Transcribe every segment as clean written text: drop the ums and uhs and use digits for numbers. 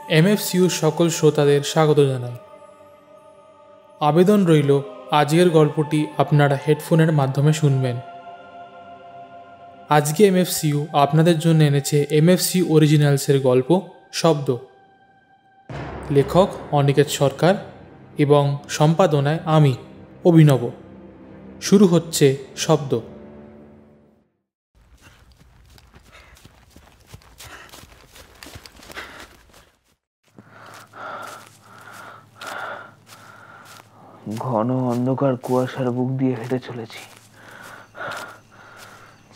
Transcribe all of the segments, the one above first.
এমএফসিউ সকল শ্রোতাদের স্বাগত জানাই। আবেদন রইল আজকের গল্পটি আপনারা হেডফোনের মাধ্যমে শুনবেন। আজকে এমএফসিউ আপনাদের জন্য এনেছে এমএফসিউ অরিজিনালসের গল্প শব্দ। লেখক অনিকেত সরকার এবং সম্পাদনায় আমি অভিনব। শুরু হচ্ছে শব্দ। ঘন অন্ধকার কুয়াশার বুক দিয়ে হেঁটে চলেছি।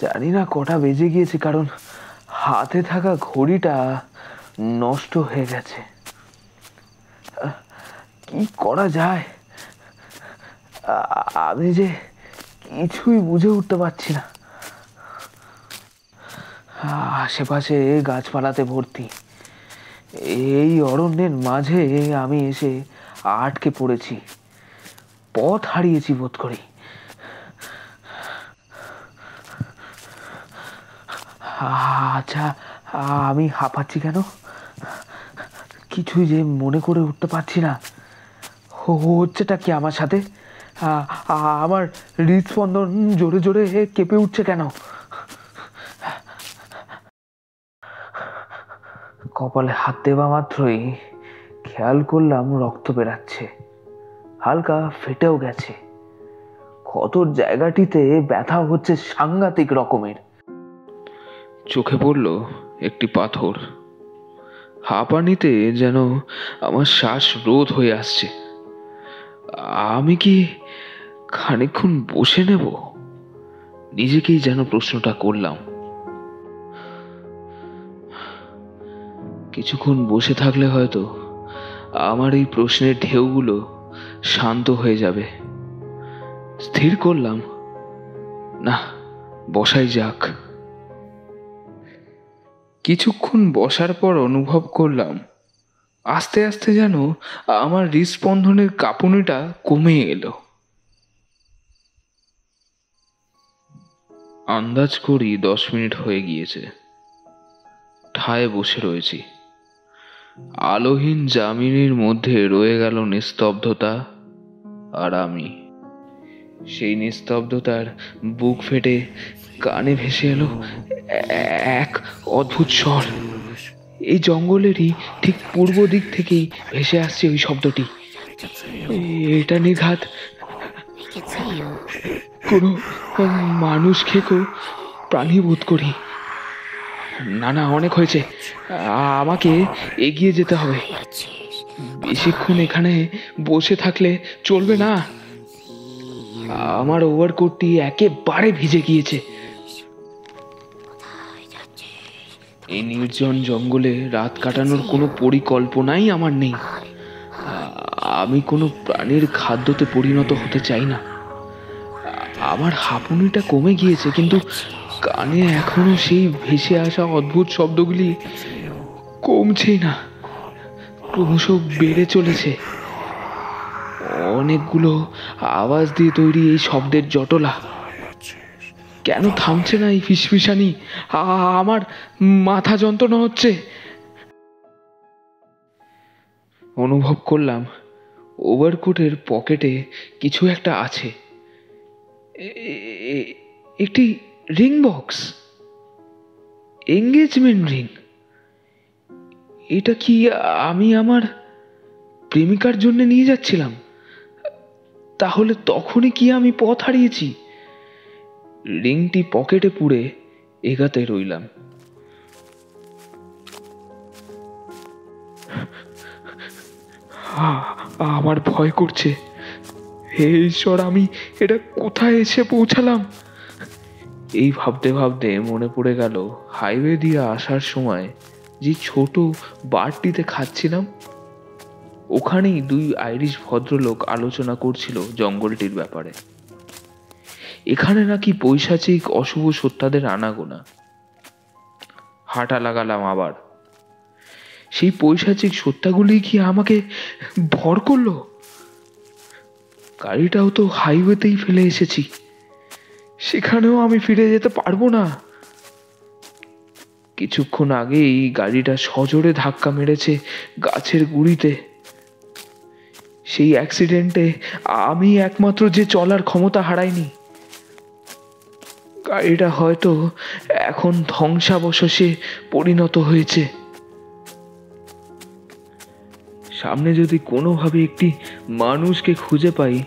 জানি না কটা বেজে গিয়েছে, কারণ হাতে থাকা ঘড়িটা নষ্ট হয়ে গেছে। কি করা যায় আমি যে কিছুই বুঝে উঠতে পারছি না। আশেপাশে গাছপালাতে ভর্তি এই অরণ্যের মাঝে আমি এসে আটকে পড়েছি। পথ হারিয়েছি বোধ করি। আচ্ছা, আমি হাঁপাচ্ছি কেন? কিছুই যে মনে করে উঠতে পারছি না। হচ্ছেটা কি আমার সাথে? আমার হৃদস্পন্দন জোরে জোরে কেঁপে উঠছে কেন? কপালে হাত দেওয়া মাত্রই খেয়াল করলাম রক্ত বেরাচ্ছে, হালকা ফেটেও গেছে। ক্ষতর জায়গাটিতে ব্যথা হচ্ছে সাংঘাতিক রকমের। চোখে পড়ল একটি পাথর। হাঁপানিতে যেন আমার শ্বাস রোধ হয়ে আসছে। আমি কি খানিকক্ষণ বসে নেব? নিজেকেই যেন প্রশ্নটা করলাম। কিছুক্ষণ বসে থাকলে হয়তো আমার এই প্রশ্নের ঢেউগুলো শান্ত হয়ে যাবে। স্থির করলাম, না, বসাই যাক। কিছুক্ষণ বসার পর অনুভব করলাম আস্তে আস্তে যেন আমার হৃদস্পন্দনের কাঁপুনিটা কমে এলো। আন্দাজ করি 10 মিনিট হয়ে গিয়েছে। ঠায় বসে রয়েছি। আলোহীন জামিনীর মধ্যে রয়ে গেল নিস্তব্ধতা, আর আমি সেই নিস্তব্ধতার বুক ফেটে কানে ভেসে এলো এক অদ্ভুত স্বর। এই জঙ্গলেরই ঠিক পূর্ব দিক থেকেই ভেসে আসছে ওই শব্দটি। এটা নির্ঘাত কোনো মানুষ খেকো প্রাণী বোধ করি। না না, অনেক হয়েছে, আমাকে এগিয়ে যেতে হবে। বেশিক্ষণ এখানে বসে থাকলে চলবে না। আমার ওভারকোটটি একেবারে ভিজে গিয়েছে। এই নির্জন জঙ্গলে রাত কাটানোর কোনো পরিকল্পনাই আমার নেই। আমি কোনো প্রাণীর খাদ্যতে পরিণত হতে চাই না। আমার হাঁপুনিটা কমে গিয়েছে, কিন্তু কানে এখনো সেই ভেসে আসা অদ্ভুত শব্দগুলি কমছেই না, ক্রমশ বেড়ে চলেছে। অনেকগুলো আওয়াজ দিয়ে তৈরি এই শব্দের জটলা। কেন থামছে না এই ফিসফিসানি? আমার মাথা যন্ত্রণা হচ্ছে। অনুভব করলাম ওভারকোটের পকেটে কিছু একটা আছে। একটি রিং বক্স, এঙ্গেজমেন্ট রিং। এটা কি আমি আমার প্রেমিকার জন্য নিয়ে যাচ্ছিলাম? তাহলে তখনই কি আমি পথ হারিয়েছি? রিংটি পকেটে পুরে এগাতে রইলাম। আমার ভয় করছে। হে ঈশ্বর, আমি এটা কোথায় এসে পৌঁছালাম? এই ভাবতে ভাবতে মনে পড়ে গেল হাইওয়ে দিয়ে আসার সময় যে ছোট বারটিতে খাচ্ছিলাম। ওখানেই 2 আইরিশ ভদ্রলোক আলোচনা করছিল জঙ্গলটির ব্যাপারে। এখানে নাকি পৈশাচিক অশুভ সত্তাদের আনাগোনা। হাঁটা লাগালাম আবার। সেই পৈশাচিক সত্তাগুলি কি আমাকে ভর করলো? গাড়িটাও তো হাইওয়েতেই ফেলে এসেছি, সেখানেও আমি ফিরে যেতে পারবো না। কিছুক্ষণ আগেই গাড়িটা সজোরে ধাক্কা মেরেছে গাছের গুঁড়িতে। সেই অ্যাক্সিডেন্টে আমি একমাত্র যে চলার ক্ষমতা হারাইনি। গাড়িটা হয়তো এখন ধ্বংসাবশেষে পরিণত হয়েছে। সামনে যদি কোনোভাবে একটি মানুষকে খুঁজে পাই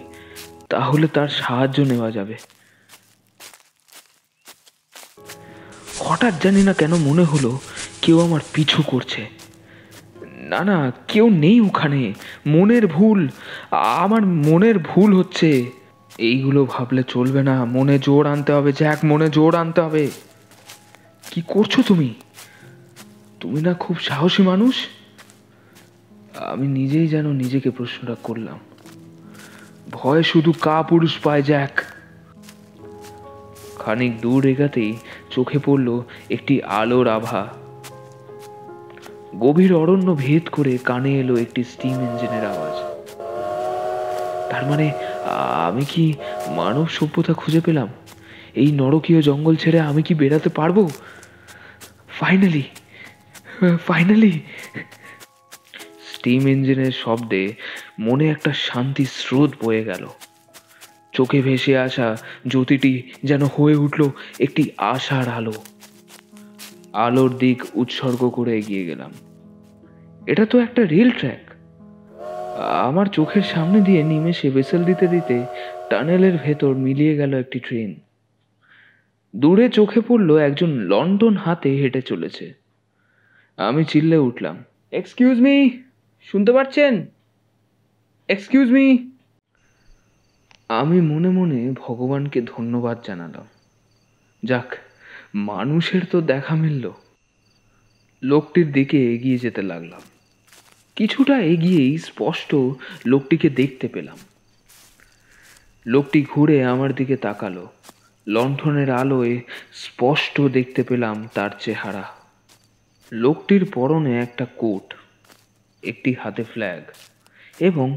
তাহলে তার সাহায্য নেওয়া যাবে। হঠাৎ জানি না কেন মনে হলো কেউ আমার পিছু করছে। না না, কেউ নেই ওখানে, মনের ভুল, আমার মনের ভুল হচ্ছে। এইগুলো ভাবলে চলবে না, মনে জোর আনতে হবে জ্যাক, মনে জোর আনতে হবে। কি করছো তুমি? তুমি না খুব সাহসী মানুষ? আমি নিজেই যেন নিজেকে প্রশ্নটা করলাম। ভয় শুধু কাপুরুষ পায় জ্যাক। খানিক দূর এগাতেই চোখে পড়ল একটি আলোর আভা। গভীর অরণ্য ভেদ করে কানে এলো একটি স্টিম ইঞ্জিনের আওয়াজ। তার মানে আমি কি মানব সভ্যতা খুঁজে পেলাম? এই নরকীয় জঙ্গল ছেড়ে আমি কি বেরাতে পারবো? Finally finally! স্টিম ইঞ্জিনের শব্দে মনে একটা শান্তি স্রোত বয়ে গেল। চোখে ভেসে আসা জ্যোতিটি যেন হয়ে উঠল একটি আশার আলো। আলোর দিক উৎসর্গ করে এগিয়ে গেলাম। এটা তো একটা রেল ট্র্যাক। আমার চোখের সামনে দিয়ে নিমেষে ভেসেল দিতে দিতে টানেলের ভেতর মিলিয়ে গেল একটি ট্রেন। দূরে চোখে পড়ল একজন লণ্ঠন হাতে হেঁটে চলেছে। আমি চিল্লে উঠলাম, এক্সকিউজ মি, শুনতে পাচ্ছেন? Excuse me! আমি মনে মনে ভগবানকে ধন্যবাদ জানালাম। যাক, মানুষের তো দেখা মিলল। লোকটির দিকে এগিয়ে যেতে লাগলাম। কিছুটা এগিয়েই স্পষ্ট লোকটিকে দেখতে পেলাম। লোকটি ঘুরে আমার দিকে তাকালো। লণ্ঠনের আলোয় স্পষ্ট দেখতে পেলাম তার চেহারা। লোকটির পরনে একটা কোট, একটি হাতে ফ্ল্যাগ এবং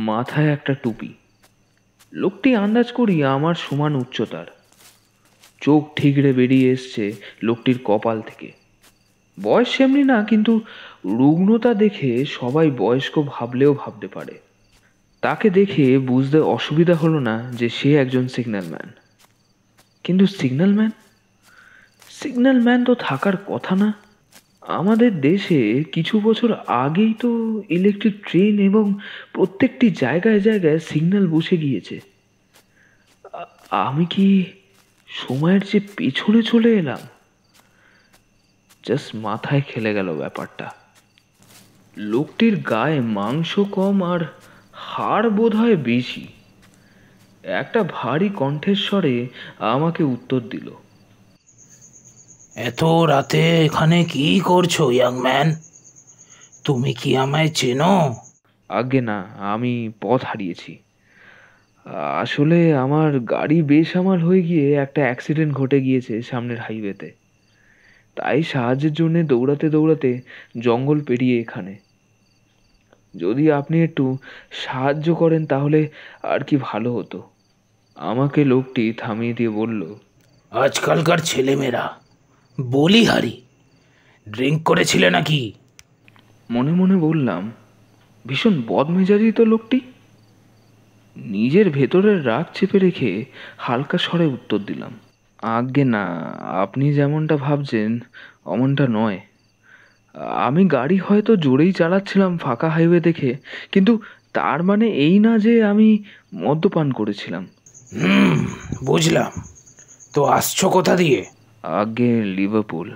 মাথায় একটা টুপি। লোকটি আন্দাজ করি আমার সমান উচ্চতার। চোখ ঠিকরে বেরিয়ে এসছে লোকটির কপাল থেকে। বয়স সেমনি না, কিন্তু রুগ্নতা দেখে সবাই বয়স্ক ভাবলেও ভাবতে পারে। তাকে দেখে বুঝতে অসুবিধা হলো না যে সে একজন সিগন্যালম্যান। কিন্তু সিগন্যালম্যান তো থাকার কথা না। আমাদের দেশে কিছু বছর আগেই তো ইলেকট্রিক ট্রেন এবং প্রত্যেকটি জায়গায় জায়গায় সিগন্যাল বসে গিয়েছে। আমি কি সময়ের চেয়ে পেছনে চলে এলাম? জাস্ট মাথায় খেলে গেল ব্যাপারটা। লোকটির গায়ে মাংস কম আর হাড় বোধ হয় বেশি। একটা ভারী কণ্ঠেশ্বরে আমাকে উত্তর দিল, এত রাতে এখানে কি করছো ইয়াং ম্যান? তুমি কি আমায় চেনো? আগে না, আমি পথ হারিয়েছি। আসলে আমার গাড়ি বেসামাল হয়ে গিয়ে একটা অ্যাক্সিডেন্ট ঘটে গিয়েছে সামনের হাইওয়েতে। তাই সাহায্যের জন্য দৌড়াতে দৌড়াতে জঙ্গল পেরিয়ে এখানে। যদি আপনি একটু সাহায্য করেন তাহলে আর কি ভালো হতো। আমাকে লোকটি থামিয়ে দিয়ে বলল, আজকালকার ছেলেমেয়েরা বলিহারি, ড্রিঙ্ক করেছিলে নাকি? মনে মনে বললাম, ভীষণ বদমেজাজি তো লোকটি। নিজের ভেতরের রাগ চেপে রেখে হালকা স্বরে উত্তর দিলাম, আজ্ঞে না, আপনি যেমনটা ভাবছেন অমনটা নয়। আমি গাড়ি হয়তো জোরেই চালাচ্ছিলাম ফাঁকা হাইওয়ে দেখে, কিন্তু তার মানে এই না যে আমি মদ্যপান করেছিলাম। বুঝলাম। তো আসছো কোথা দিয়ে? আগে লিভারপুল।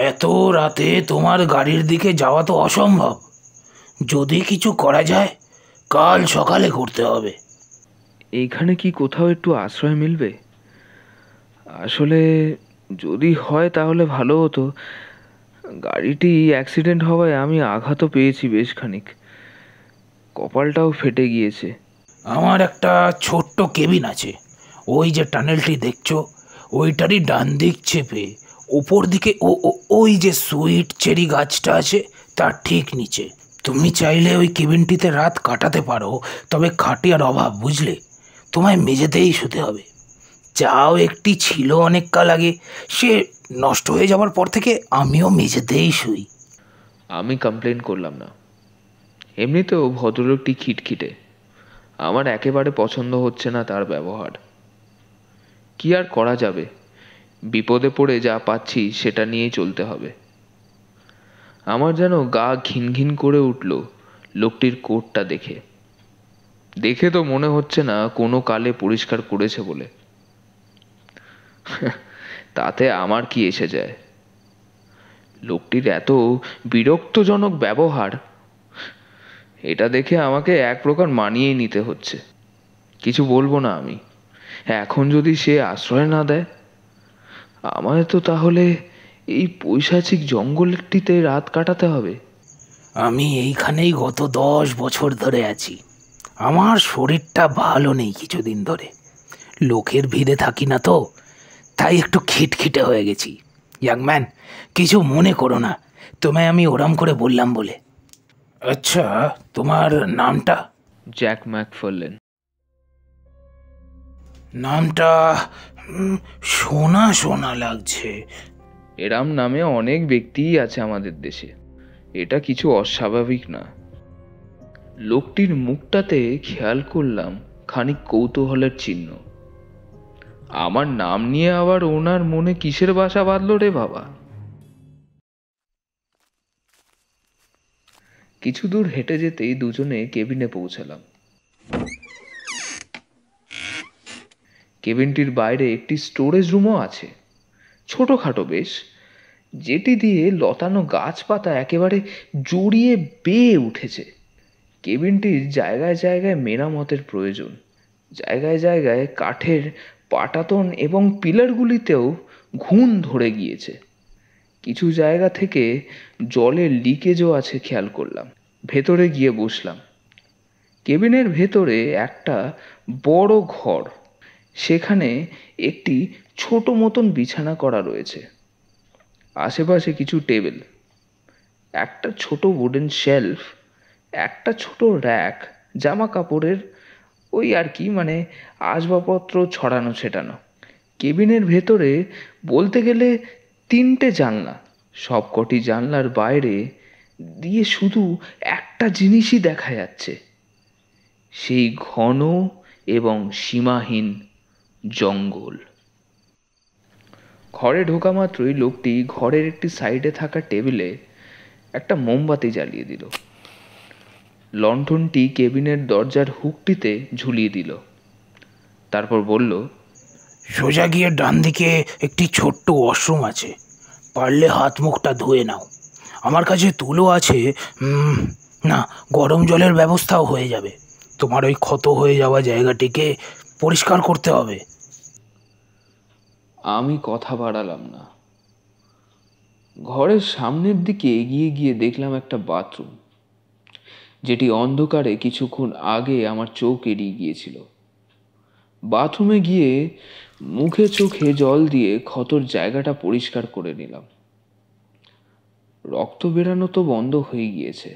এত রাতে তোমার গাড়ির দিকে যাওয়া তো অসম্ভব। যদি কিছু করা যায় কাল সকালে করতে হবে। এইখানে কি কোথাও একটু আশ্রয় মিলবে? আসলে যদি হয় তাহলে ভালো হতো। গাড়িটি অ্যাক্সিডেন্ট হওয়ায় আমি আঘাতও পেয়েছি বেশ খানিক, কপালটাও ফেটে গিয়েছে। আমার একটা ছোট্ট কেবিন আছে, ওই যে টানেলটি দেখছো ওইটারই ডান দিক চেপে ওপর দিকে ওই যে সুইট চেরি গাছটা আছে তার ঠিক নিচে। তুমি চাইলে ওই কেবিনটিতে রাত কাটাতে পারো, তবে খাটিয়ার অভাব, বুঝলে? তোমায় মেঝেতেই শুতে হবে। যাও একটি ছিল অনেক কাল আগে, সে নষ্ট হয়ে যাওয়ার পর থেকে আমিও মেঝেতেই শুই। আমি কমপ্লেন করলাম না। এমনিতেও ভদ্রলোকটি খিটখিটে, আমার একেবারে পছন্দ হচ্ছে না তার ব্যবহার। কি আর করা যাবে, বিপদে পড়ে যা পাচ্ছি সেটা নিয়েই চলতে হবে। আমার যেন গা ঘিন ঘিন করে উঠল লোকটির কোটটা দেখে। দেখে তো মনে হচ্ছে না কোনো কালে পরিষ্কার করেছে বলে। তাতে আমার কি এসে যায়? লোকটির এত বিরক্তজনক ব্যবহার, এটা দেখে আমাকে এক প্রকার মানিয়ে নিতে হচ্ছে। কিছু বলবো না আমি। এখন যদি সে আশ্রয় না দেয়, আমায় তো তাহলে এই পৈশাচিক জঙ্গলটিতে রাত কাটাতে হবে। আমি এইখানেই গত 10 বছর ধরে আছি। আমার শরীরটা ভালো নেই কিছুদিন ধরে, লোকের ভিড়ে থাকি না তো, তাই একটু খিটখিটে হয়ে গেছি। ইয়াংম্যান, কিছু মনে করো না, তোমায় আমি ওরম করে বললাম বলে। আচ্ছা, তোমার নামটা? Jack McFarlane. নামটা শোনা শোনা লাগছে। এরাম নামে অনেক ব্যক্তিই আছে আমাদের দেশে, এটা কিছু অস্বাভাবিক না। লোকটির মুখটাতে খেয়াল করলাম খানিক কৌতূহলের চিহ্ন। আমার নাম নিয়ে আবার ওনার মনে কিসের বাসা বাঁধল রে বাবা? কিছু দূর হেঁটে যেতেই দুজনে কেবিনে পৌঁছালাম। কেবিনটির বাইরে একটি স্টোরেজ রুমও আছে, ছোটখাটো বেশ, যেটি দিয়ে লতানো গাছপাতা একেবারে জড়িয়ে বেয়ে উঠেছে। কেবিনটির জায়গায় জায়গায় মেরামতের প্রয়োজন। জায়গায় জায়গায় কাঠের পাটাতন এবং পিলারগুলিতেও ঘুণ ধরে গিয়েছে। কিছু জায়গা থেকে জলের লিকেজও আছে খেয়াল করলাম। ভেতরে গিয়ে বসলাম। কেবিনের ভেতরে একটা বড় ঘর, সেখানে একটি ছোট মতন বিছানা করা রয়েছে। আশেপাশে কিছু টেবিল, একটা ছোট উডেন শেলফ, একটা ছোট র্যাক, জামা কাপড়ের ওই আর কি, মানে আসবাবপত্র ছড়ানো ছেটানো। কেবিনের ভেতরে বলতে গেলে 3টে জানলা। সবকটি জানলার বাইরে দিয়ে শুধু একটা জিনিসই দেখা যাচ্ছে, সেই ঘন এবং সীমাহীন জঙ্গল। ঘরে ঢোকা মাত্রই লোকটি ঘরের একটি সাইডে থাকা টেবিলে একটা মোমবাতি জ্বালিয়ে দিল। লণ্ঠনটি কেবিনের দরজার হুকটিতে ঝুলিয়ে দিল। তারপর বলল, সোজা গিয়ে ডান দিকে একটি ছোট্ট ওয়াশরুম আছে, পারলে হাত মুখটা ধুয়ে নাও। আমার কাছে তুলো আছে, না, গরম জলের ব্যবস্থাও হয়ে যাবে। তোমার ওই ক্ষত হয়ে যাওয়া জায়গাটিকে পরিষ্কার করতে হবে। আমি কথা বাড়ালাম না। ঘরের সামনের দিকে এগিয়ে গিয়ে দেখলাম একটা বাথরুম, যেটি অন্ধকারে কিছুক্ষণ আগে আমার চোখ এড়িয়ে গিয়েছিল। বাথরুমে গিয়ে মুখে চোখে জল দিয়ে ক্ষতর জায়গাটা পরিষ্কার করে নিলাম। রক্ত বেরানো তো বন্ধ হয়ে গিয়েছে,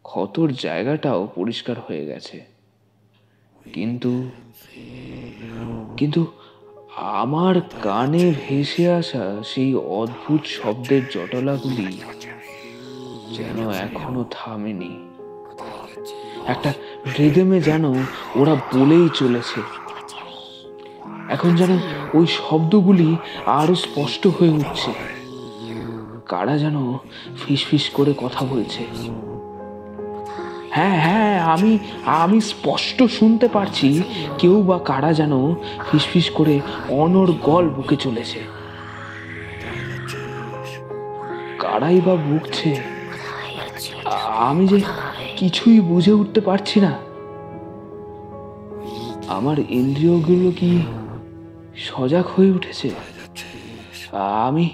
ক্ষতর জায়গাটাও পরিষ্কার হয়ে গেছে, কিন্তু কিন্তু আমার কানে ভেসে আসা সেই অদ্ভুত শব্দের জটলাগুলি যেন এখনো থামেনি। একটা রিদমে যেন ওরা বলেই চলেছে। এখন যেন ওই শব্দগুলি আরো স্পষ্ট হয়ে উঠছে। কারা যেন ফিসফিস করে কথা বলছে। হ্যাঁ হ্যাঁ, আমি স্পষ্ট শুনতে পারছি কেউ বা কারা যেন ফিসফিস করে অনর্গল বকে চলেছে। কারাই বা বকছে, আমি যে কিছুই বুঝে উঠতে পারছি না। আমার ইন্দ্রিয়গুলো কি সজাগ হয়ে উঠেছে? আমি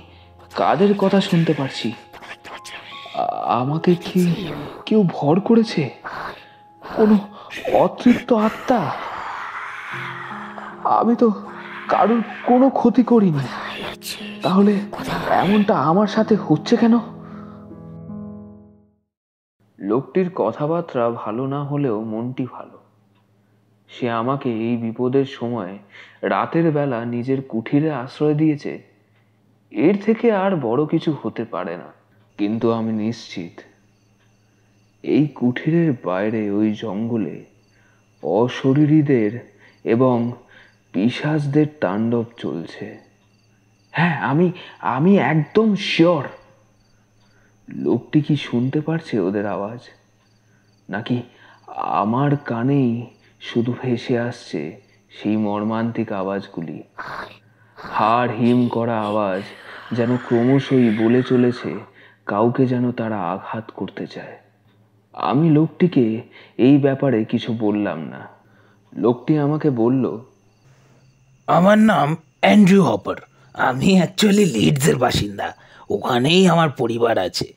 কাদের কথা শুনতে পারছি? আমাকে কি কেউ ভর করেছে? কোনো অতৃপ্ত আত্মা? আমি তো কারোর কোনো ক্ষতি করিনি, তাহলে এমনটা আমার সাথে হচ্ছে কেন? লোকটির কথাবার্তা ভালো না হলেও মনটি ভালো। সে আমাকে এই বিপদের সময় রাতের বেলা নিজের কুঠিরে আশ্রয় দিয়েছে, এর থেকে আর বড় কিছু হতে পারে না। কিন্তু আমি নিশ্চিত এই কুঠিরের বাইরে ওই জঙ্গলে অশরীরীদের এবং পিশাচদের তাণ্ডব চলছে। হ্যাঁ, আমি একদম শিওর। লোকটি কি শুনতে পারছে ওদের আওয়াজ, নাকি আমার কানেই শুধু ভেসে আসছে সেই মর্মান্তিক আওয়াজগুলি? হাড় হিম করা আওয়াজ, যেন ক্রমশই বলে চলেছে কাউকে যেন তারা আঘাত করতে চায়। আমি লোকটিকে এই ব্যাপারে কিছু বললাম না। লোকটি আমাকে বলল, আমার নাম অ্যান্ড্রু হপার। আমি অ্যাকচুয়ালি লিডসের বাসিন্দা, ওখানেই আমার পরিবার আছে।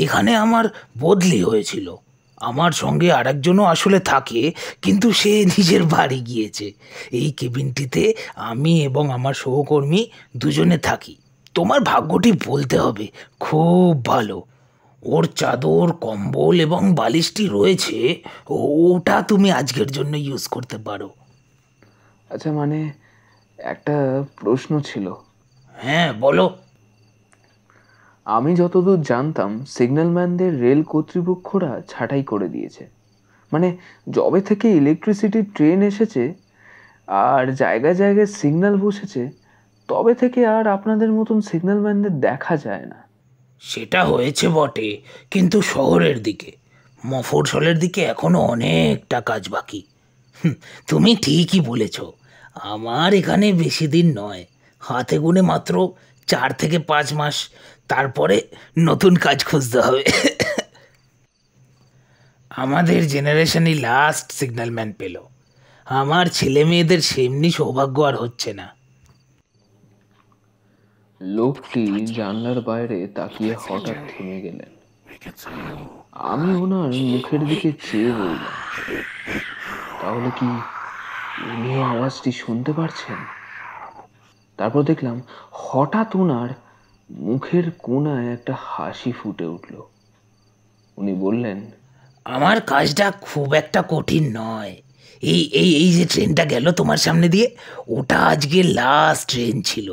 এখানে আমার বদলি হয়েছিল। আমার সঙ্গে আরেকজনও আসলে থাকে, কিন্তু সে নিজের বাড়ি গিয়েছে। এই কেবিনটিতে আমি এবং আমার সহকর্মী দুজনে থাকি। তোমার ভাগ্যটি বলতে হবে খুব ভালো। ওর চাদর, কম্বল এবং বালিশটি রয়েছে, ওটা তুমি আজকের জন্য ইউজ করতে পারো। আচ্ছা, মানে একটা প্রশ্ন ছিল। হ্যাঁ, বলো। আমি যতদূর জানতাম সিগন্যালম্যানদের রেল কর্তৃপক্ষরা ছাঁটাই করে দিয়েছে। মানে যবে থেকে ইলেকট্রিসিটির ট্রেন এসেছে আর জায়গায় জায়গায় সিগন্যাল বসেছে, তবে থেকে আর আপনাদের মতন সিগন্যালম্যানদের দেখা যায় না। সেটা হয়েছে বটে, কিন্তু শহরের দিকে। মফস্বলের দিকে এখনো অনেকটা কাজ বাকি। তুমি ঠিকই বলেছ। আমার এখানে বেশি দিন নয়, হাতে গুনে মাত্র 4 থেকে 5 মাস। তারপরে নতুন কাজ খুঁজতে হবে। আমাদের জেনারেশনই লাস্ট সিগন্যালম্যান পেল। আমার ছেলে মেয়েদের সেমনি সৌভাগ্য আর হচ্ছে না। লোকটি জানলার বাইরে তাকিয়ে হঠাৎ থেমে গেলেন। আমি ওনার মুখের দিকে চেয়ে রইলাম। তাহলে কি উনিও আওয়াজটি শুনতে পারছেন? তারপর দেখলাম হঠাৎ ওনার মুখের কোণায় একটা হাসি ফুটে উঠল। উনি বললেন, আমার কাজটা খুব একটা কঠিন নয়। এই এই এই যে ট্রেনটা গেল তোমার সামনে দিয়ে, ওটা আজকে লাস্ট ট্রেন ছিল।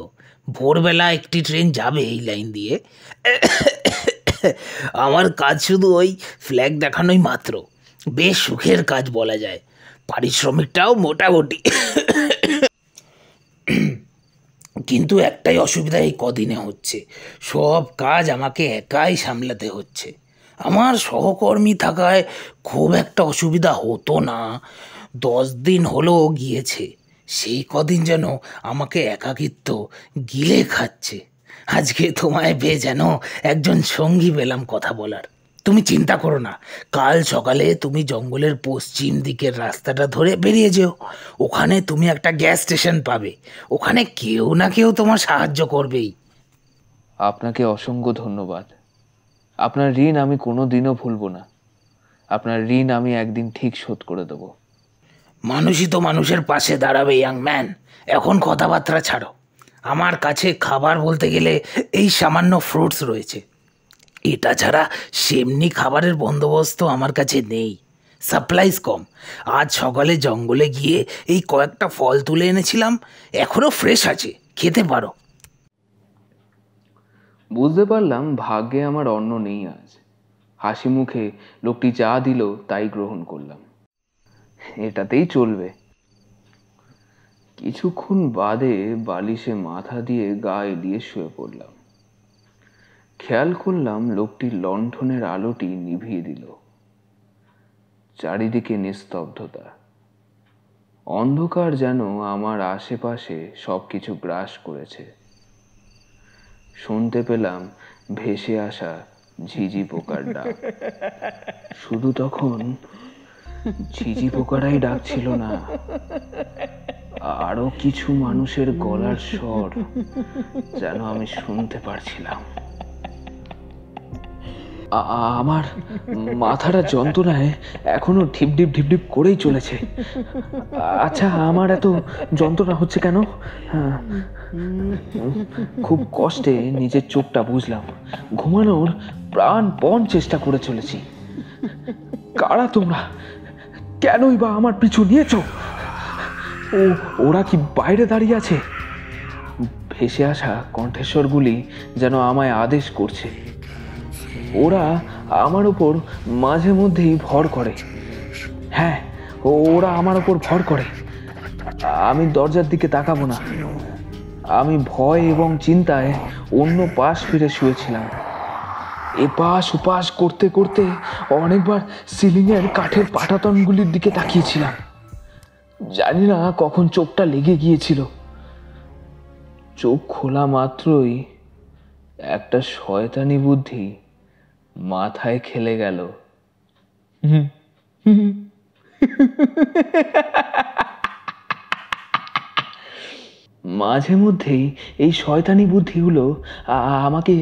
ভোরবেলা একটি ট্রেন যাবে এই লাইন দিয়ে। আমার কাজ শুধু ওই ফ্ল্যাগ দেখানোই মাত্র। বেশ সুখের কাজ বলা যায়, পারিশ্রমিকটাও মোটামুটি। কিন্তু একটাই অসুবিধা এই কদিনে হচ্ছে, সব কাজ আমাকে একাই সামলাতে হচ্ছে। আমার সহকর্মী থাকায় খুব একটা অসুবিধা হতো না। 10 দিন হলো গিয়েছে, সেই কদিন যেন আমাকে একাকিত্ব গিলে খাচ্ছে। আজকে তোমায় পেয়ে যেন একজন সঙ্গী পেলাম কথা বলার। তুমি চিন্তা করো না, কাল সকালে তুমি জঙ্গলের পশ্চিম দিকের রাস্তাটা ধরে বেরিয়ে যেও। ওখানে তুমি একটা গ্যাস স্টেশন পাবে, ওখানে কেউ না কেউ তোমার সাহায্য করবেই। আপনাকে অসংখ্য ধন্যবাদ। আপনার ঋণ আমি কোনো দিনও ভুলব না। আপনার ঋণ আমি একদিন ঠিক শোধ করে দেব। মানুষই তো মানুষের পাশে দাঁড়াবে ইয়াং ম্যান। এখন কথাবার্তা ছাড়ো। আমার কাছে খাবার বলতে গেলে এই সামান্য ফ্রুটস রয়েছে। এটা ছাড়া সেমনি খাবারের বন্দোবস্ত আমার কাছে নেই, সাপ্লাইজ কম। আজ সকালে জঙ্গলে গিয়ে এই কয়েকটা ফল তুলে এনেছিলাম, এখনো ফ্রেশ আছে, খেতে পারো। বুঝতে পারলাম ভাগ্যে আমার অন্ন নেই আজ। হাসি মুখে লোকটি যা দিল তাই গ্রহণ করলাম, এটাতেই চলবে। কিছুক্ষণ বাদে বালিশে মাথা দিয়ে গা এলিয়ে শুয়ে পড়লাম। খেয়াল করলাম লোকটি লণ্ঠনের আলোটি নিভিয়ে দিল। চারিদিকে নিস্তব্ধতা, অন্ধকার যেন আমার আশেপাশে সবকিছু গ্রাস করেছে। শুনতে পেলাম ভেসে আসা ঝিঝি পোকার ডাক। শুধু তখন ঝিঝি পোকারাই ডাকছিল না, আরো কিছু মানুষের গলার স্বর যেন আমি শুনতে পারছিলাম। আমার মাথাটা যন্ত্রণায় এখনো ঢিপঢিপ ঢিপঢিপ করেই চলেছে। আচ্ছা, আমার এত যন্ত্রণা হচ্ছে কেন? খুব কষ্টে নিজের চোখটা বুঝলাম। ঘুমানোর প্রাণপণ চেষ্টা করে চলেছি। কারা তোমরা? কেনই বা আমার পিছু নিয়েছো? ওরা কি বাইরে দাঁড়িয়ে আছে? ভেসে আসা কণ্ঠস্বরগুলি যেন আমায় আদেশ করছে। ওরা আমার ওপর মাঝে মধ্যেই ভর করে। হ্যাঁ, ওরা আমার ওপর ভর করে। আমি দরজার দিকে তাকাবো না। আমি ভয় এবং চিন্তায় অন্য পাশ ফিরে শুয়েছিলাম। এপাশ ওপাশ করতে করতে অনেকবার সিলিংয়ের কাঠের পাটাতনগুলির দিকে তাকিয়েছিলাম। জানি না কখন চোখটা লেগে গিয়েছিল। চোখ খোলা মাত্রই একটা শয়তানি বুদ্ধি মাথায় খেলে গেল। মাঝে মধ্যেই এই শয়তানি বুদ্ধিগুলো আমাকে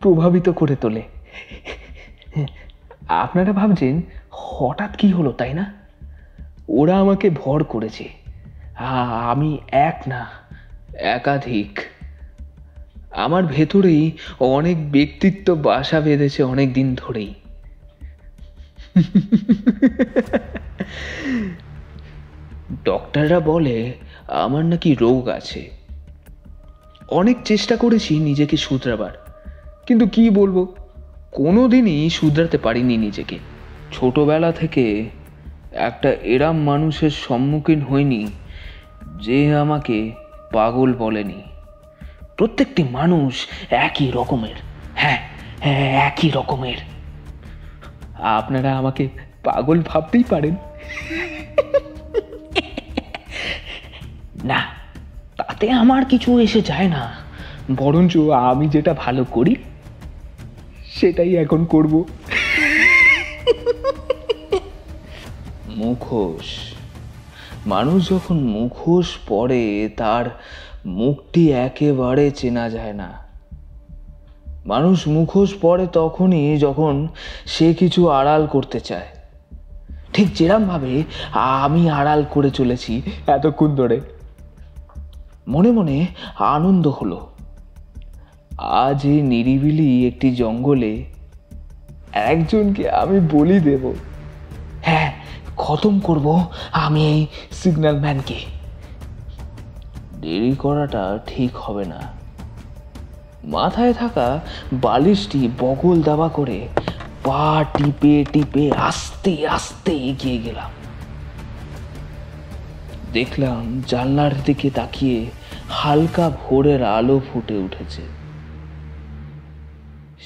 প্রভাবিত করে তোলে। আপনারা ভাবছেন হঠাৎ কি হলো, তাই না? ওরা আমাকে ভর করেছে। আমি এক না, একাধিক। আমার ভেতরেই অনেক ব্যক্তিত্ব বাসা বেঁধেছে অনেক দিন ধরেই। ডক্টররা বলে আমার নাকি রোগ আছে। অনেক চেষ্টা করেছি নিজেকে শুধরাবার, কিন্তু কি বলবো, কোনোদিনই শুধরাতে পারিনি নিজেকে। ছোটবেলা থেকে একটা এরম মানুষের সম্মুখীন হইনি যে আমাকে পাগল বলেনি। প্রত্যেকটি মানুষ একই রকমের। হ্যাঁ, একই রকমের। আপনারা আমাকে পাগল ভাবতেই পারেন। না, তাতে আমার কিছু এসে যায় না। বরঞ্চ আমি যেটা ভালো করি সেটাই এখন করব। মুখোশ। মানুষ যখন মুখোশ পরে তার মুখটি একেবারে চেনা যায় না। মানুষ মুখোশ পরে তখনই যখন সে কিছু আড়াল করতে চায়। ঠিক যেরকম ভাবে আমি আড়াল করে চলেছি এতক্ষণ ধরে। মনে মনে আনন্দ হলো। আজ এই নিরিবিলি একটি জঙ্গলে একজনকে আমি বলি দেব। হ্যাঁ, খতম করব আমি এই সিগন্যাল ম্যানকে। দেরি করাটা ঠিক হবে না। মাথায় থাকা বালিশটি বগল দাবা করে পা টিপে টিপে আস্তে আস্তে এগিয়ে গেলাম। দেখলাম জানলার দিকে তাকিয়ে হালকা ভোরের আলো ফুটে উঠেছে।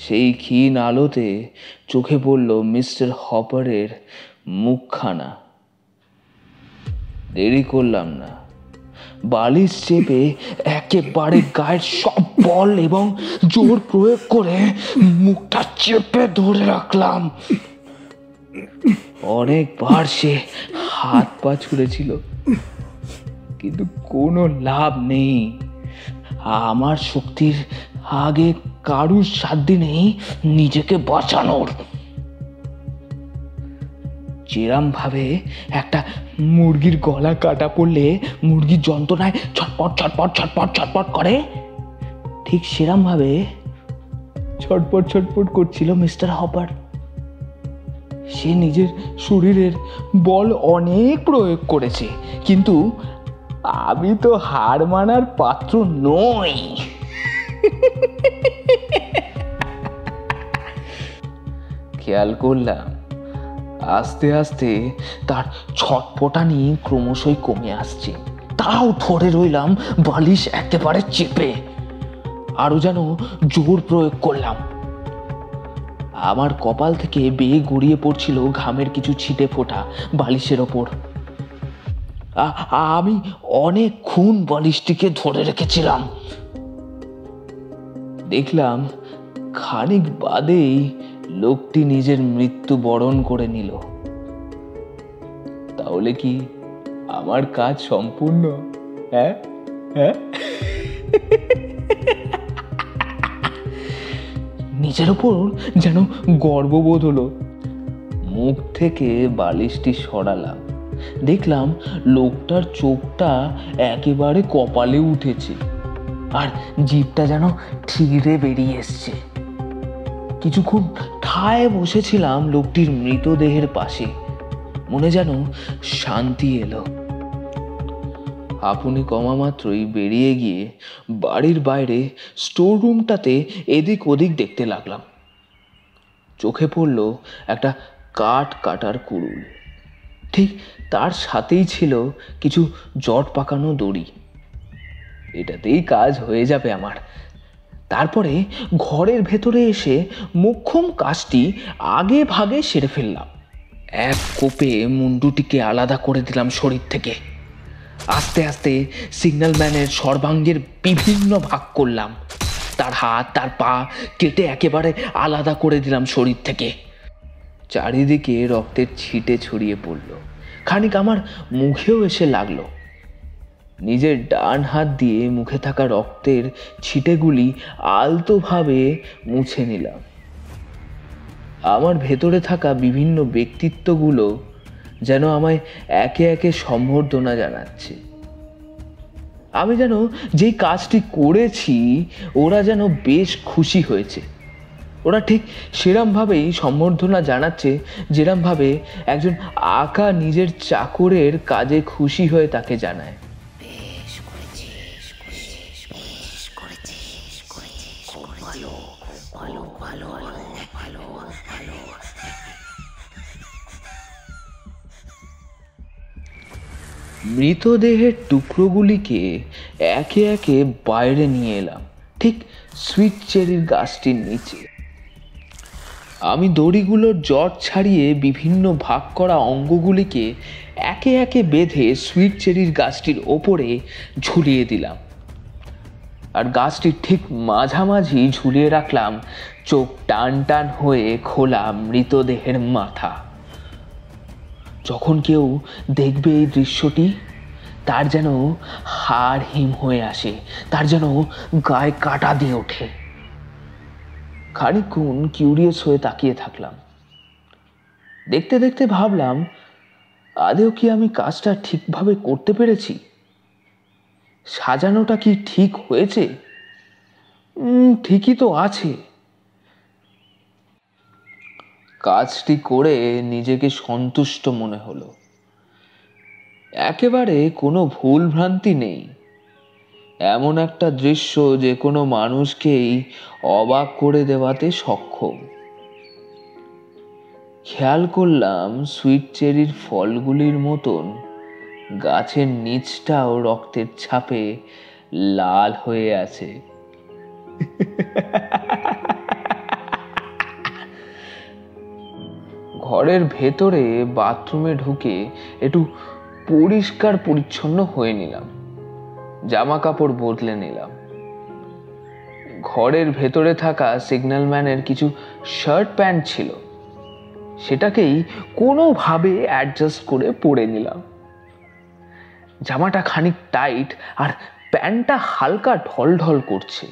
সেই ক্ষীণ আলোতে চোখে পড়ল মিস্টার হপারের মুখখানা। দেরি করলাম না। বালিশ চেপে একেবারে গায়ের সব বল এবং জোর প্রয়োগ করে মুখটা চেপে ধরে রাখলাম। অনেকবার সে হাত পা ছুঁড়েছিল, কিন্তু কোনো লাভ নেই। আমার শক্তির আগে কারুর সাধ্য নেই নিজেকে বাঁচানোর। যেরাম ভাবে একটা মুরগির গলা কাটা পড়লে মুরগির যন্ত্রণায় ছটপট ছটপট ছটপট ছটপট করে, ঠিক সেরাম ভাবে ছটপট ছটপট করছিল মিস্টার হপার। সে নিজের শরীরের বল অনেক প্রয়োগ করেছে, কিন্তু আমি তো হার মানার পাত্র নই। খেয়াল করলাম আস্তে আস্তে তার ছটপটানি ক্রমশই কমে আসছে। তাও ধরে রইলাম বালিশ একেবারে চেপে। আরো যেন জোর প্রয়োগ করলাম। আমার কপাল থেকে বেয়ে গড়িয়ে পড়ছিল ঘামের কিছু ছিটে ফোঁটা বালিশের ওপর। আমি অনেকক্ষণ বালিশটিকে ধরে রেখেছিলাম। দেখলাম খানিক বাদেই লোকটি নিজের মৃত্যু বরণ করে নিল। তাহলে কি আমার কাজ সম্পূর্ণ? হ্যাঁ হ্যাঁ। নিজের ওপর যেন গর্ববোধ হলো। মুখ থেকে বালিশটি সরালাম। দেখলাম লোকটার চোখটা একেবারে কপালে উঠেছে, আর জিভটা যেন ঠিকরে বেরিয়ে এসছে। কিছুক্ষণ ঠায় বসেছিলাম লোকটির মৃতদেহের পাশে। মনে যেন শান্তি এলো। হাঁপুনি কমা মাত্রই বেরিয়ে গিয়ে বাড়ির বাইরে স্টোর রুমটাতে এদিক ওদিক দেখতে লাগলাম। চোখে পড়ল একটা কাঠ কাটার কুড়ুল, ঠিক তার সাথেই ছিল কিছু জট পাকানো দড়ি। এটাতেই কাজ হয়ে যাবে আমার। তারপরে ঘরের ভেতরে এসে মোক্ষম কাজটি আগে ভাগে সেরে ফেললাম। এক কোপে মুন্ডুটিকে আলাদা করে দিলাম শরীর থেকে। আস্তে আস্তে সিগন্যাল ম্যানের সর্বাঙ্গের বিভিন্ন ভাগ করলাম। তার হাত, তার পা কেটে একেবারে আলাদা করে দিলাম শরীর থেকে। চারিদিকে রক্তের ছিটে ছড়িয়ে পড়ল, খানিক আমার মুখেও এসে লাগলো। নিজের ডান হাত দিয়ে মুখে থাকা রক্তের ছিটেগুলি আলতোভাবে মুছে নিলাম। আমার ভেতরে থাকা বিভিন্ন ব্যক্তিত্বগুলো যেন আমায় একে একে সম্বর্ধনা জানাচ্ছে। আমি যেন যেই কাজটি করেছি ওরা যেন বেশ খুশি হয়েছে। ওরা ঠিক সেরমভাবেই সম্বর্ধনা জানাচ্ছে যেরমভাবে একজন আঁকা নিজের চাকরের কাজে খুশি হয়ে তাকে জানায়। মৃতদেহের টুকরোগুলিকে একে একে বাইরে নিয়ে এলাম, ঠিক সুইট চেরির গাছটির নিচে। আমি দড়িগুলোর জট ছাড়িয়ে বিভিন্ন ভাগ করা অঙ্গগুলিকে একে একে বেঁধে সুইট চেরির গাছটির ওপরে ঝুলিয়ে দিলাম। আর গাছটির ঠিক মাঝামাঝি ঝুলিয়ে রাখলাম চোখ টান টান হয়ে খোলা মৃতদেহের মাথা। যখন কেউ দেখবে এই দৃশ্যটি তার যেন হাড় হিম হয়ে আসে, তার যেন গায়ে কাটা দিয়ে ওঠে। খানিকক্ষণ কিউরিয়াস হয়ে তাকিয়ে থাকলাম। দেখতে দেখতে ভাবলাম, আদেও কি আমি কাজটা ঠিকভাবে করতে পেরেছি? সাজানোটা কি ঠিক হয়েছে? ঠিকই তো আছে। কাজটি করে নিজেকে সন্তুষ্ট মনে হলো। একেবারে কোনো ভুল ভ্রান্তি নেই। এমন একটা দৃশ্য যে কোনো মানুষকেই অবাক করে দেওয়াতে সক্ষম। খেয়াল করলাম সুইট চেরির ফলগুলির মতন গাছের নিচটাও রক্তের ছাপে লাল হয়ে আছে। ঘরের ভেতরে বাথরুমে ঢুকে একটু পরিষ্কার পরিচ্ছন্ন হয়ে নিলাম, জামা কাপড় বদলে নিলাম। ঘরের ভেতরে থাকা সিগন্যাল ম্যানের কিছু শার্ট প্যান্ট ছিল, সেটাকেই কোনোভাবে অ্যাডজাস্ট করে পরে নিলাম। জামাটা খানিক টাইট আর প্যান্টটা হালকা ঢলঢল করছে।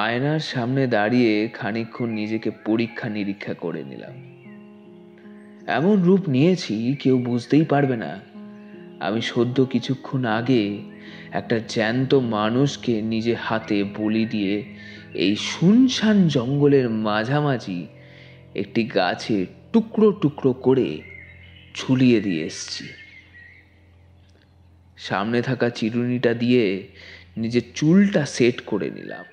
আয়নার সামনে দাঁড়িয়ে খানিকক্ষণ নিজেকে পরীক্ষা নিরীক্ষা করে নিলাম। এমন রূপ নিয়েছি কেউ বুঝতেই পারবে না আমি সদ্য কিছুক্ষণ আগে একটা জ্যান্ত মানুষকে নিজে হাতে বলি দিয়ে এই শুনশান জঙ্গলের মাঝামাঝি একটি গাছে টুকরো টুকরো করে ঝুলিয়ে দিয়ে এসছি। সামনে থাকা চিরুনিটা দিয়ে নিজের চুলটা সেট করে নিলাম।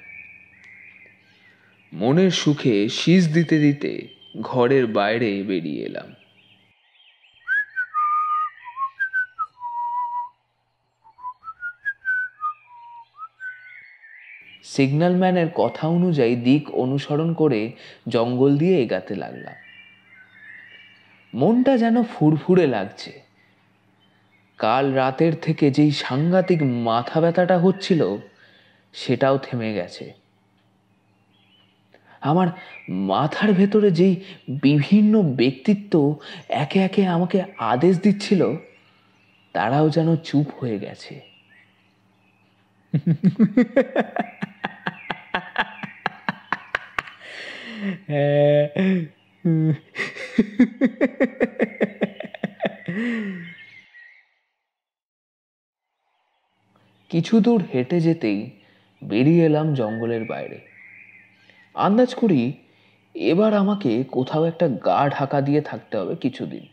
মনের সুখে শীষ দিতে দিতে ঘরের বাইরে বেরিয়ে এলাম। সিগন্যাল ম্যানের কথা অনুযায়ী দিক অনুসরণ করে জঙ্গল দিয়ে এগাতে লাগলাম। মনটা যেন ফুরফুরে লাগছে। কাল রাতের থেকে যেই সাংঘাতিক মাথা ব্যথাটা হচ্ছিল সেটাও থেমে গেছে। আমার মাথার ভেতরে যেই বিভিন্ন ব্যক্তিত্ব একে একে আমাকে আদেশ দিচ্ছিল তারাও যেন চুপ হয়ে গেছে। কিছু দূর হেঁটে যেতেই বেরিয়ে এলাম জঙ্গলের বাইরে। আন্দাজ করি এবার আমাকে কোথাও একটা গা ঢাকা দিয়ে থাকতে হবে কিছুদিন।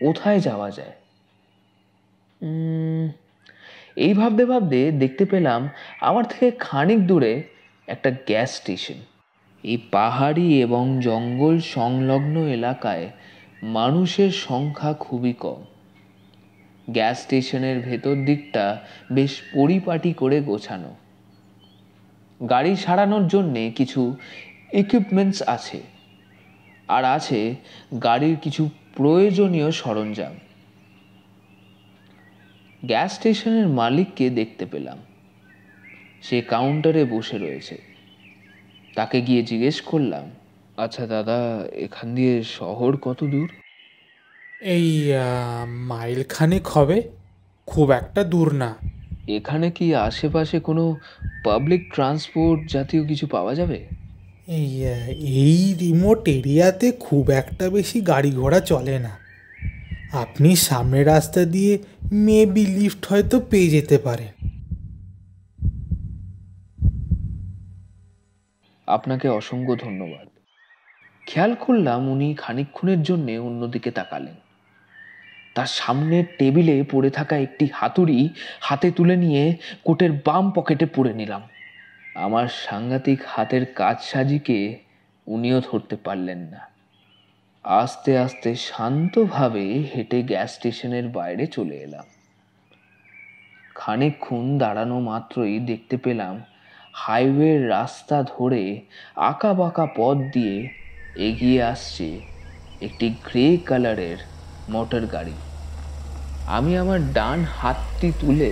কোথায় যাওয়া যায়? এই ভাবতে ভাবতে দেখতে পেলাম আমার থেকে খানিক দূরে একটা গ্যাস স্টেশন। এই পাহাড়ি এবং জঙ্গল সংলগ্ন এলাকায় মানুষের সংখ্যা খুবই কম। গ্যাস স্টেশনের ভেতর দিকটা বেশ পরিপাটি করে গোছানো। গাড়ি সারানোর জন্যে কিছু ইকুইপমেন্টস আছে, আর আছে গাড়ির কিছু প্রয়োজনীয় সরঞ্জাম। গ্যাস স্টেশনের মালিককে দেখতে পেলাম, সে কাউন্টারে বসে রয়েছে। তাকে গিয়ে জিজ্ঞেস করলাম, আচ্ছা দাদা, এখান দিয়ে শহর কত দূর? এই মাইল খানেক হবে, খুব একটা দূর না। এখানে কি আশেপাশে কোনো পাবলিক ট্রান্সপোর্ট জাতীয় কিছু পাওয়া যাবে? এই রিমোট এরিয়াতে খুব একটা বেশি গাড়ি ঘোড়া চলে না। আপনি সামনের রাস্তা দিয়ে মেবি লিফট হয়তো পেয়ে যেতে পারেন। আপনাকে অসংখ্য ধন্যবাদ। খেয়াল করলাম উনি খানিকক্ষণের জন্য অন্যদিকে তাকালেন। তার সামনের টেবিলে পড়ে থাকা একটি হাতুড়ি হাতে তুলে নিয়ে কোটের বাম পকেটে পুরে নিলাম। আমার সাংঘাতিক হাতের কাজসাজিকে উনিও ধরতে পারলেন না। আস্তে আস্তে শান্তভাবে হেঁটে গ্যাস স্টেশনের বাইরে চলে এলাম। খানিকক্ষণ দাঁড়ানো মাত্রই দেখতে পেলাম হাইওয়ের রাস্তা ধরে আঁকা বাঁকা পথ দিয়ে এগিয়ে আসছে একটি গ্রে কালারের মোটর গাড়ি। আমি আমার ডান হাতটি তুলে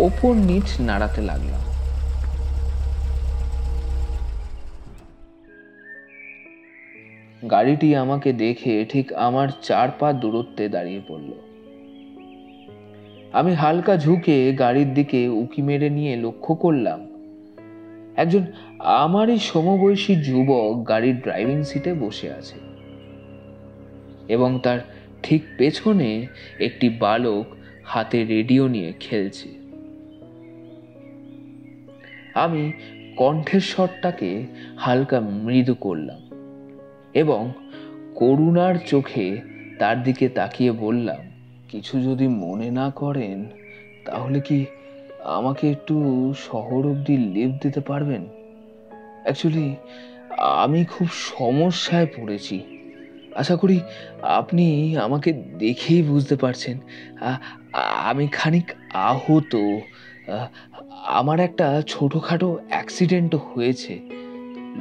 ওপর নিচ নাড়াতে লাগলাম। গাড়িটি আমাকে দেখে ঠিক আমার 4 পা দূরত্বে দাঁড়িয়ে পড়ল। আমি হালকা ঝুঁকে গাড়ির দিকে উঁকি মেরে নিয়ে লক্ষ্য করলাম একজন আমারই সমবয়সী যুবক গাড়ির ড্রাইভিং সিটে বসে আছে এবং তার ঠিক পেছনে একটি বালক হাতে রেডিও নিয়ে খেলছে। আমি কণ্ঠস্বরটাকে হালকা মৃদু করলাম এবং করুণার চোখে তার দিকে তাকিয়ে বললাম, কিছু যদি মনে না করেন তাহলে কি আমাকে একটু শহর অবধি লিফট দিতে পারবেন? অ্যাকচুয়ালি আমি খুব সমস্যায় পড়েছি। আশা করি আপনি আমাকে দেখেই বুঝতে পারছেন আমি খানিক আহত। আমার একটা ছোটখাটো অ্যাক্সিডেন্টও হয়েছে।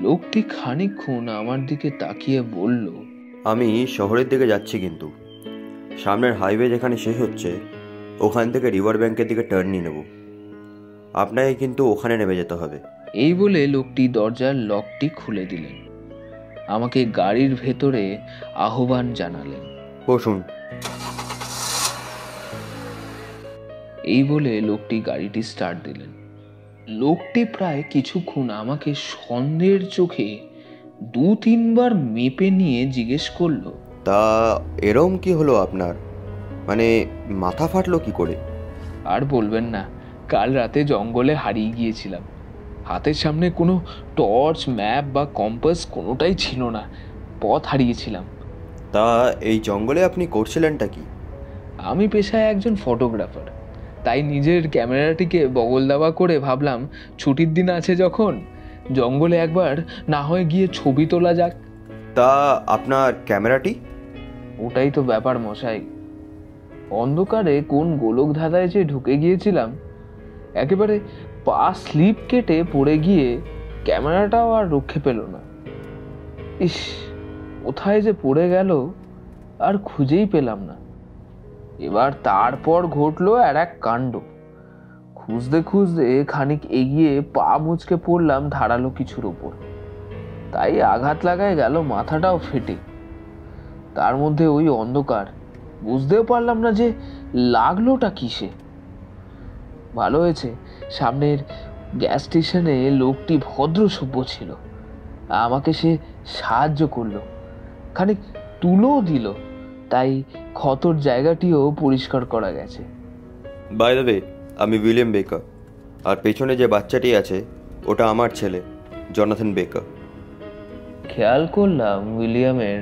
লোকটি খানিকক্ষণ আমার দিকে তাকিয়ে বলল, আমি শহরের দিকে যাচ্ছি, কিন্তু সামনের হাইওয়ে যেখানে শেষ হচ্ছে ওখান থেকে রিভার ব্যাংকের দিকে টার্ন নিয়ে নেব। আপনাকে কিন্তু ওখানে নেমে যেতে হবে। এই বলে লোকটি দরজার লকটি খুলে দিলেন, আমাকে গাড়ির ভেতরে আহ্বান জানালেন। বসুন। এই বলে লোকটি গাড়িটি স্টার্ট দিলেন। লোকটি প্রায় কিছুক্ষণ আমাকে সন্দেহের চোখে 2-3 বার মেপে নিয়ে জিজ্ঞেস করলো, তা এরম কি হলো আপনার? মানে মাথা ফাটলো কি করে? আর বলবেন না, কাল রাতে জঙ্গলে হারিয়ে গিয়েছিলাম। হাতের সামনে কোনো টর্চ, ম্যাপ বা কম্পাস কোনোটাই ছিল না। পথ হারিয়েছিলাম। তা এই জঙ্গলে আপনি করছিলেনটা কি? আমি পেশায় একজন ফটোগ্রাফার, তাই নিজের ক্যামেরাটিকে বগল দাবা করে ভাবলাম ছুটির দিন আছে যখন, জঙ্গলে একবার না হয় গিয়ে ছবি তোলা যাক। তা আপনার ক্যামেরাটি? ওটাই তো ব্যাপার মশাই। অন্ধকারে কোন গোলক ধাঁধায় যে ঢুকে গিয়েছিলাম, একেবারে পা স্লিপ কেটে পড়ে গিয়ে ক্যামেরাটাও আর রক্ষে পেল না। ইস, কোথায় যে পড়ে গেল আর খুঁজেই পেলাম না। এবার তারপর ঘটলো আর এক কাণ্ড। খুঁজতে খুঁজতে খানিক এগিয়ে পা মুচকে পড়লাম ধারালো কিছুর ওপর। তাই আঘাত লাগায় গেল মাথাটাও ফেটে। তার মধ্যে ওই অন্ধকার, বুঝতেও পারলাম না যে লাগলোটা কিসে। ভালো হয়েছে সামনের গ্যাস স্টেশনে লোকটি ভদ্র সভ্য ছিল, আমাকে সে সাহায্য করলো, খানিক তুলোও দিল, তাই ক্ষতর জায়গাটিও পরিষ্কার করা গেছে। বাই দ্য ওয়ে, আমি উইলিয়াম বেকার, আর পেছনে যে বাচ্চাটি আছে ওটা আমার ছেলে জনাথন বেকার। খেয়াল করলাম উইলিয়ামের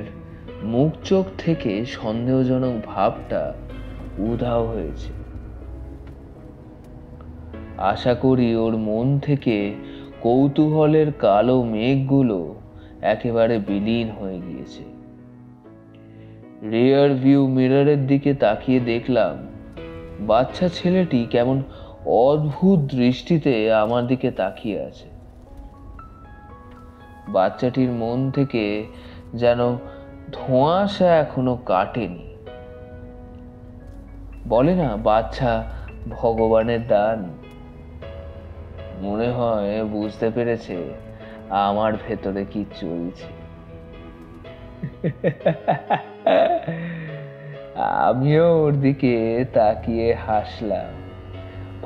মুখ চোখ থেকে সন্দেহজনক ভাবটা উধাও হয়েছে। আশা করি ওর মন থেকে কৌতূহলের কালো মেঘগুলো একেবারে বিলীন হয়ে গিয়েছে। রিয়ার ভিউ মিররের দিকে তাকিয়ে দেখলাম বাচ্চা ছেলেটি কেমন অদ্ভুত দৃষ্টিতে আমার দিকে তাকিয়ে আছে। বাচ্চাটির মন থেকে যেন ধোঁয়াশা এখনো কাটেনি। বলে না, বাচ্চা ভগবানের দান। মনে হয় বুঝতে পেরেছে আমার ভেতরে কি চলছে। আমিও ওর দিকে তাকিয়ে হাসলাম।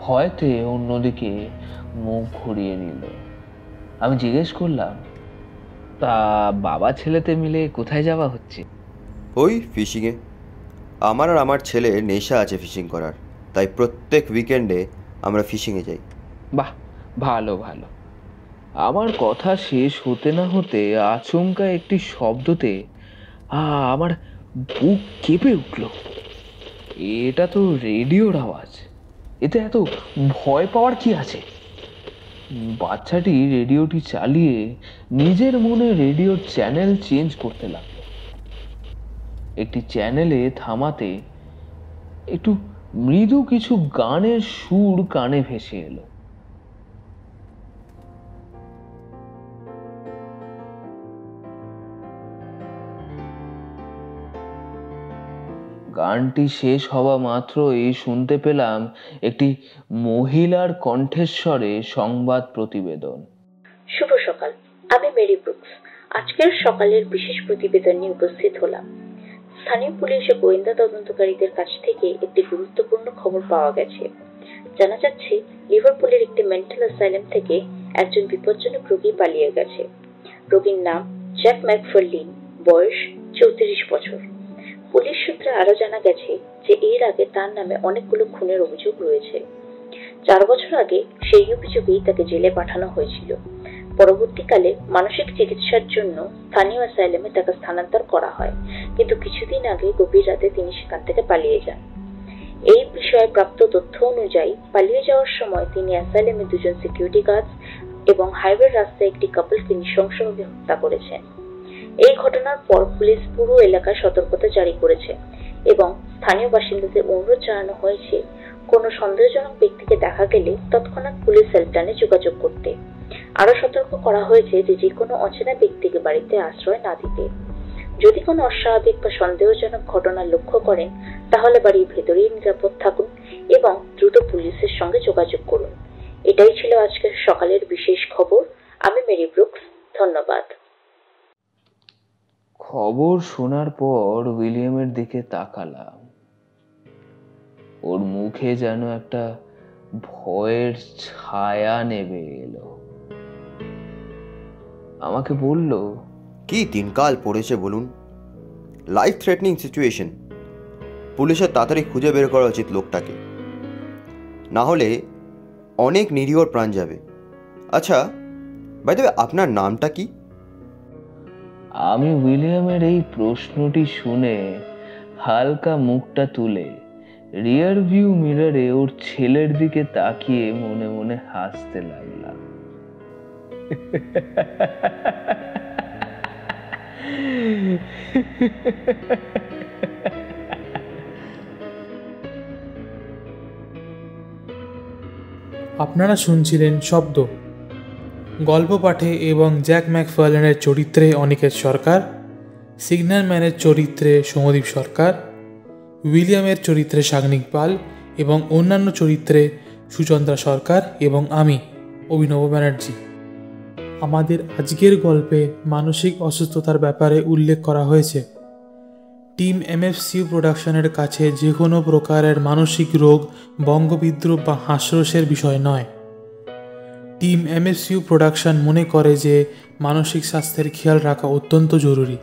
ভয়তে অন্যদিকে মুখ ঘুরিয়ে নিল। আমি জিজ্ঞেস করলাম, তা বাবা ছেলেতে মিলে কোথায় যাওয়া হচ্ছে? ওই ফিশিংয়ে। আমার আর আমার ছেলের নেশা আছে ফিশিং করার, তাই প্রত্যেক উইকেন্ডে আমরা ফিশিংয়ে যাই। বাহ, ভালো ভালো। আমার কথা শেষ হতে না হতে আচমকা একটি শব্দতে আমার বুক কেঁপে উঠল। এটা তো রেডিওর আওয়াজ। এতে এত ভয় পাওয়ার কি আছে? বাচ্চাটি রেডিওটি চালিয়ে নিজের মনে রেডিওর চ্যানেল চেঞ্জ করতে লাগলো। একটি চ্যানেলে থামাতে একটু মৃদু কিছু গানের সুর কানে ভেসে এলো। গানটি শেষ হওয়া মাত্রই শুনতে পেলাম একটি মহিলার কণ্ঠস্বরে সংবাদ প্রতিবেদন। শুভ সকাল, আমি মেরি ব্রুকস। আজকের সকালের বিশেষ প্রতিবেদন নিয়ে উপস্থিত হলাম। স্থানীয় পুলিশ ও গোয়েন্দা তদন্তকারীদের কাছ থেকে একটি গুরুত্বপূর্ণ খবর পাওয়া গেছে। জানা যাচ্ছে লিভারপুলের একটি মেন্টাল অ্যাসাইলাম থেকে একজন বিপজ্জনক রোগী পালিয়ে গেছে। রোগীর নাম জ্যাক ম্যাকফার্লিন, বয়স 34 বছর। পুলিশ সূত্রে আরো জানা গেছে যে এর আগে তার নামে অনেকগুলো খুনের অভিযোগ রয়েছে। 4 বছর আগে সেই অভিযোগেই তাকে জেলে পাঠানো হয়েছিল। পরবর্তীকালে মানসিক চিকিৎসার জন্য স্থানীয় অ্যাসাইলামে তাকে স্থানান্তর করা হয়, কিন্তু কিছুদিন আগে গভীর রাতে তিনি সেখান থেকে পালিয়ে যান। এই বিষয়ে প্রাপ্ত তথ্য অনুযায়ী পালিয়ে যাওয়ার সময় তিনি অ্যাসাইলামে 2 জন সিকিউরিটি গার্ড এবং হাইওয়ের রাস্তায় একটি কাপলকে নৃশংসভাবে হত্যা করেছেন। এই ঘটনার পর পুলিশ পুরো এলাকায় সতর্কতা জারি করেছে এবং স্থানীয় বাসিন্দাদের অনুরোধ জানানো হয়েছে কোনো সন্দেহজনক ব্যক্তিকে দেখা গেলে তৎক্ষণাৎ পুলিশ হেল্পলাইনে যোগাযোগ করতে। আরো সতর্ক করা হয়েছে যে কোনো অচেনা ব্যক্তিকে বাড়িতে আশ্রয় না দিতে। যদি কোনো অস্বাভাবিক বা সন্দেহজনক ঘটনা লক্ষ্য করেন তাহলে বাড়ির ভেতরেই নিরাপদ থাকুন এবং দ্রুত পুলিশের সঙ্গে যোগাযোগ করুন। এটাই ছিল আজকের সকালের বিশেষ খবর। আমি মেরি ব্রুকস, ধন্যবাদ। খবর শোনার পর উইলিয়ামের দিকে তাকালাম। ওর মুখে যেন একটা ভয়ের ছায়া নেমে এলো। আমাকে বলল, কি দিনকাল পড়েছে বলুন। Life threatening situation. পুলিশের তাড়াতাড়ি খুঁজে বের করা উচিত লোকটাকে, না হলে অনেক নিরীহর প্রাণ যাবে। আচ্ছা, বাই দ্য ওয়ে, আপনার নামটা কি? আমি উইলিয়ামের এই প্রশ্নটি শুনে হালকা মুখটা তুলে রিয়ার ভিউ মিররে ওর ছেলের দিকে তাকিয়ে মনে মনে হাসতে লাগলাম। আপনারা শুনছিলেন শব্দ, গল্প পাঠে এবং জ্যাক ম্যাকফার্লেনের চরিত্রে অনিকেত সরকার, সিগন্যাল ম্যানের চরিত্রে সৌমদীপ সরকার, উইলিয়ামের চরিত্রে সাগ্নিক পাল এবং অন্যান্য চরিত্রে সুচন্দ্রা সরকার এবং আমি অভিনব ব্যানার্জি। আমাদের আজকের গল্পে মানসিক অসুস্থতার ব্যাপারে উল্লেখ করা হয়েছে। টিম এমএফসিউ প্রোডাকশনের কাছে যে কোনো প্রকারের মানসিক রোগ, বঙ্গবিদ্রুপ বা হাস্যরসের বিষয় নয়। টিম এমএফসিউ প্রোডাকশন মনে করে যে মানসিক স্বাস্থ্যের খেয়াল রাখা অত্যন্ত জরুরি।